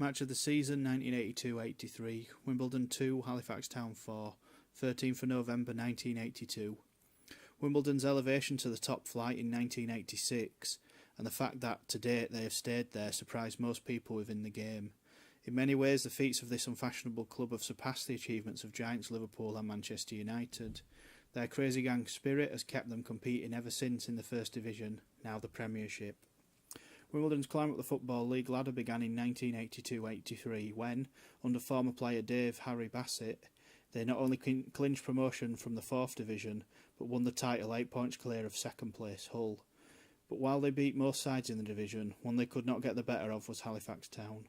Match of the season 1982-83, Wimbledon 2, Halifax Town 4, 13th of November 1982. Wimbledon's elevation to the top flight in 1986, and the fact that to date they have stayed there, surprised most people within the game. In many ways, the feats of this unfashionable club have surpassed the achievements of giants Liverpool and Manchester United. Their crazy gang spirit has kept them competing ever since in the First Division, now the Premiership. Wimbledon's climb up the Football League ladder began in 1982-83 when, under former player Dave Harry Bassett, they not only clinched promotion from the 4th Division, but won the title 8 points clear of second place Hull. But while they beat most sides in the division, one they could not get the better of was Halifax Town.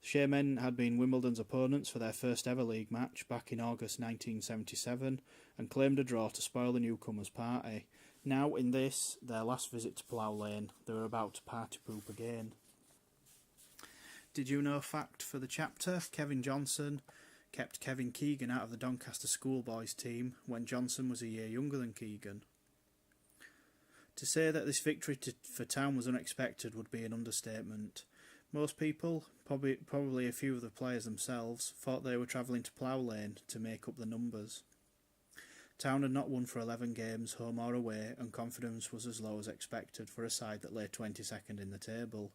The Shaymen had been Wimbledon's opponents for their first ever league match back in August 1977 and claimed a draw to spoil the newcomers' party. Now, in this, their last visit to Plough Lane, they were about to party poop again. Did you know fact for the chapter? Kevin Johnson kept Kevin Keegan out of the Doncaster schoolboys team when Johnson was a year younger than Keegan. To say that this victory for Town was unexpected would be an understatement. Most people, probably a few of the players themselves, thought they were travelling to Plough Lane to make up the numbers. Town had not won for 11 games, home or away, and confidence was as low as expected for a side that lay 22nd in the table.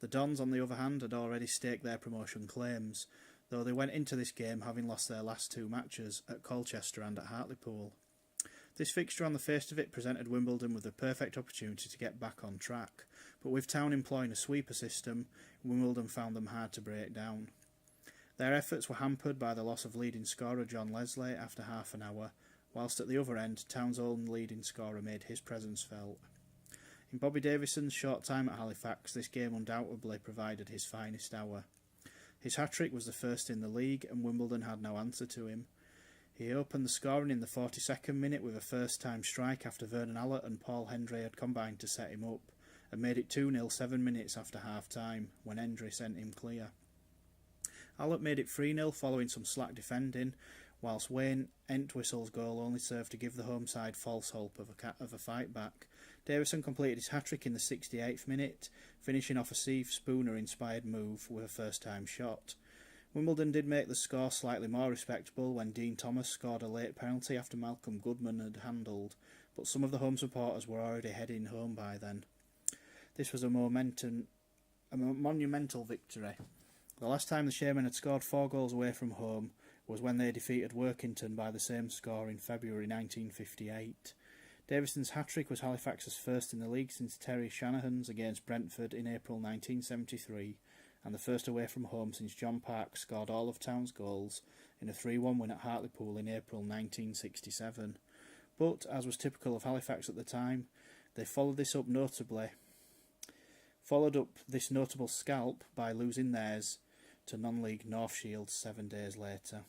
The Dons, on the other hand, had already staked their promotion claims, though they went into this game having lost their last 2 matches, at Colchester and at Hartlepool. This fixture on the face of it presented Wimbledon with the perfect opportunity to get back on track, but with Town employing a sweeper system, Wimbledon found them hard to break down. Their efforts were hampered by the loss of leading scorer John Leslie after half an hour, whilst at the other end, Town's own leading scorer made his presence felt. In Bobby Davison's short time at Halifax, this game undoubtedly provided his finest hour. His hat-trick was the first in the league, and Wimbledon had no answer to him. He opened the scoring in the 42nd minute with a first-time strike after Vernon Allott and Paul Hendry had combined to set him up, and made it 2-0 7 minutes after half-time, when Hendry sent him clear. Allott made it 3-0 following some slack defending, whilst Wayne Entwistle's goal only served to give the home side false hope of a fight back. Davison completed his hat-trick in the 68th minute, finishing off a Steve Spooner-inspired move with a first-time shot. Wimbledon did make the score slightly more respectable when Dean Thomas scored a late penalty after Malcolm Goodman had handled, but some of the home supporters were already heading home by then. This was a monumental victory. The last time the Shaymen had scored 4 goals away from home was when they defeated Workington by the same score in February 1958. Davison's hat-trick was Halifax's first in the league since Terry Shanahan's against Brentford in April 1973, and the first away from home since John Park scored all of Town's goals in a 3-1 win at Hartlepool in April 1967. But, as was typical of Halifax at the time, they followed up this notable scalp by losing theirs to non-league North Shields 7 days later.